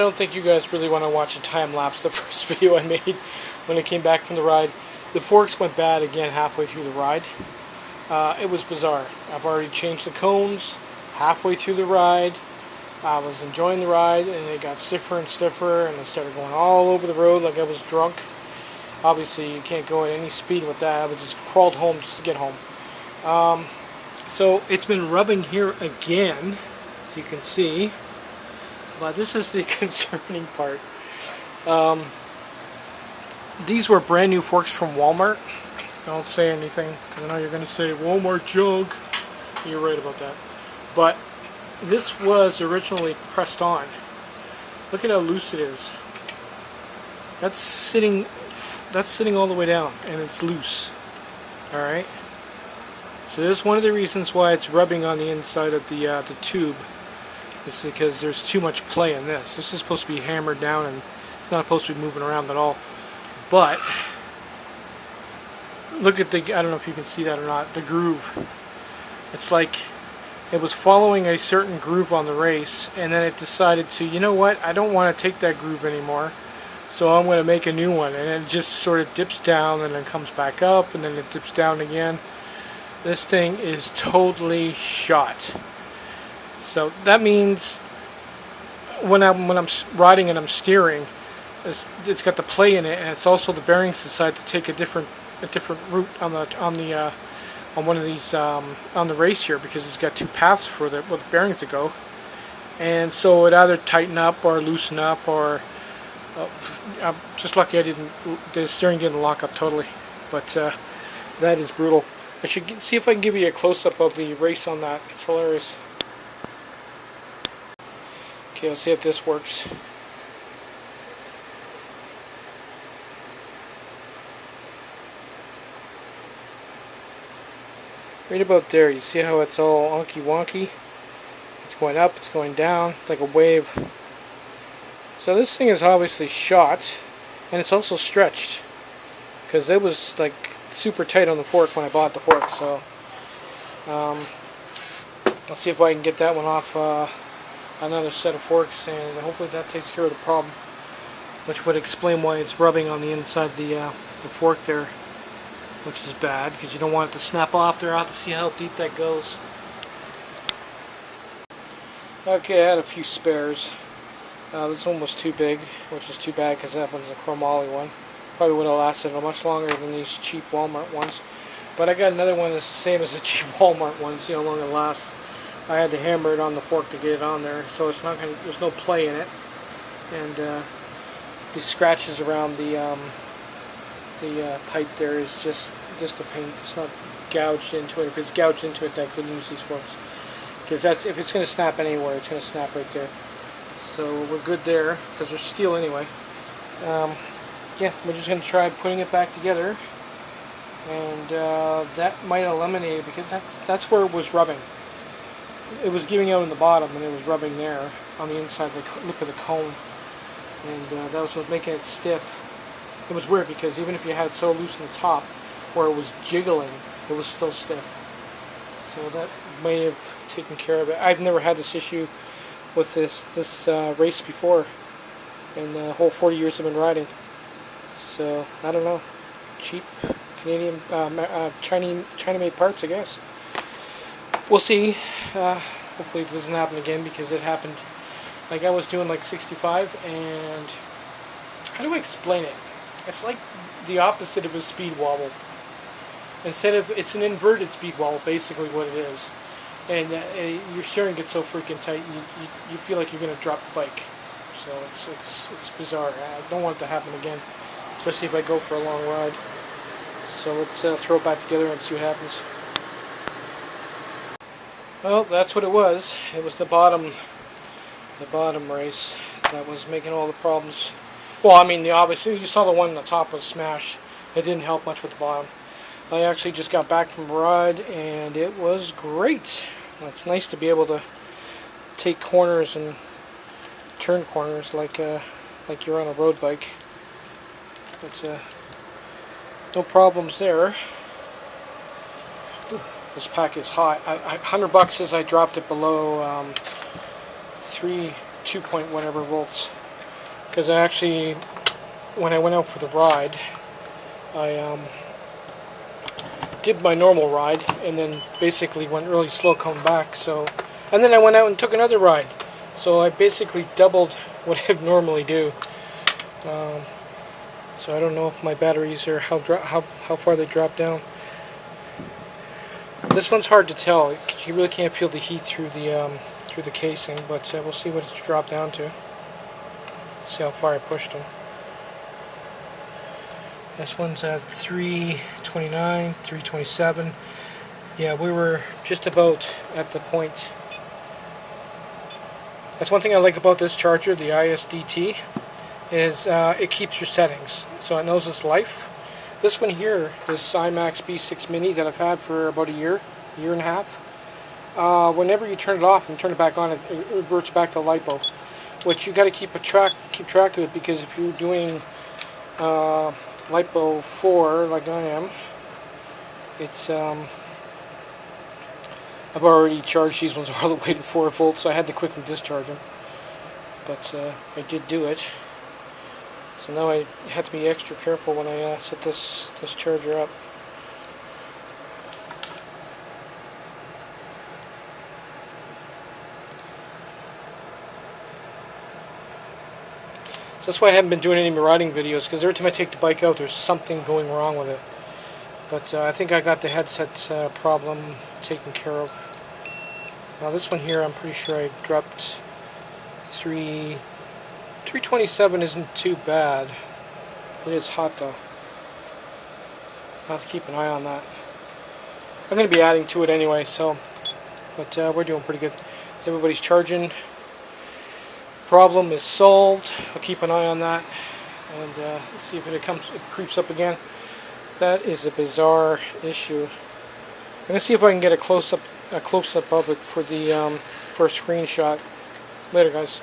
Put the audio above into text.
don't think you guys really want to watch a time lapse. The first video I made when I came back from the ride, the forks went bad again halfway through the ride. It was bizarre. I've already changed the cones halfway through the ride. I was enjoying the ride, and it got stiffer and stiffer, and I started going all over the road like I was drunk. Obviously, you can't go at any speed with that. I just crawled home just to get home. So it's been rubbing here again, as you can see. But this is the concerning part. These were brand new forks from Walmart. Don't say anything, because I know you're going to say Walmart junk. You're right about that. But this was originally pressed on. Look at how loose it is. That's sitting all the way down, and it's loose. Alright? So this is one of the reasons why it's rubbing on the inside of the tube. It's because there's too much play in this. This is supposed to be hammered down, and it's not supposed to be moving around at all. But look at the, I don't know if you can see that or not, the groove. It's like it was following a certain groove on the race, and then it decided to, you know what, I don't want to take that groove anymore, so I'm going to make a new one. And it just sort of dips down and then comes back up, and then it dips down again. This thing is totally shot. So that means when I'm riding and I'm steering, it's got the play in it, and it's also the bearings decide to take a different route on one of these on the race here, because it's got two paths for the bearings to go, and so it either tighten up or loosen up, or I'm just lucky the steering didn't lock up totally, but that is brutal. I should see if I can give you a close-up of the race on that. It's hilarious. Okay, let's see if this works. Right about there, you see how it's all wonky wonky? It's going up, it's going down, like a wave. So this thing is obviously shot, and it's also stretched, because it was like super tight on the fork when I bought the fork. So I'll see if I can get that one off another set of forks, and hopefully that takes care of the problem, which would explain why it's rubbing on the inside the fork there, which is bad, because you don't want it to snap off there. I'll have to see how deep that goes. Okay, I had a few spares. This one was too big, which is too bad, because that one's a chromoly one. Probably would have lasted much longer than these cheap Walmart ones. But I got another one that's the same as the cheap Walmart one. See how long it lasts. I had to hammer it on the fork to get it on there, so it's not gonna, there's no play in it. And these scratches around the pipe there is just the paint. It's not gouged into it. If it's gouged into it, I couldn't use these forks, because that's, if it's going to snap anywhere, it's going to snap right there. So we're good there, because they're steel anyway. Yeah, we're just going to try putting it back together, and that might eliminate it, because that's where it was rubbing. It was giving out in the bottom, and it was rubbing there on the inside of the lip of the cone, and that was what was making it stiff. It was weird, because even if you had it so loose in the top where it was jiggling, it was still stiff. So that may have taken care of it. I've never had this issue with this race before in the whole 40 years I've been riding. So I don't know. Cheap Canadian, China-made parts, I guess. We'll see. Hopefully it doesn't happen again, because it happened. Like, I was doing like 65, and how do I explain it? It's like the opposite of a speed wobble. Instead of, it's an inverted speed wobble, basically what it is. And your steering gets so freaking tight, you feel like you're going to drop the bike. So it's bizarre. I don't want it to happen again, especially if I go for a long ride. So let's throw it back together and see what happens. Well, that's what it was. It was the bottom race that was making all the problems. Well, I mean, obviously, you saw the one on the top was smashed. It didn't help much with the bottom. I actually just got back from a ride, and it was great. It's nice to be able to take corners and turn corners like you're on a road bike. But no problems there. This pack is hot. $100 as I dropped it below 2 point whatever volts. because I actually, when I went out for the ride, I did my normal ride and then basically went really slow coming back. So, and then I went out and took another ride. So I basically doubled what I normally do. So I don't know if my batteries are how far they drop down. This one's hard to tell. You really can't feel the heat through the casing, but we'll see what it's dropped down to. See how far I pushed them. This one's at 329, 327. Yeah, we were just about at the point. That's one thing I like about this charger, the ISDT, is it keeps your settings. So it knows its life. This one here, this iMax B6 Mini that I've had for about a year and a half, whenever you turn it off and turn it back on, it reverts back to LiPo, which you got to keep track of it, because if you're doing LiPo 4 like I am, it's I've already charged these ones all the way to 4 volts, so I had to quickly discharge them, but I did do it. So now I have to be extra careful when I set this charger up. So that's why I haven't been doing any riding videos, because every time I take the bike out, there's something going wrong with it. But I think I got the headset problem taken care of. Now this one here, I'm pretty sure I dropped 327 isn't too bad. It is hot though. I'll have to keep an eye on that. I'm going to be adding to it anyway, so. But we're doing pretty good. Everybody's charging. Problem is solved. I'll keep an eye on that and see if it creeps up again. That is a bizarre issue. I'm going to see if I can get a close up of it for the for a screenshot. Later, guys.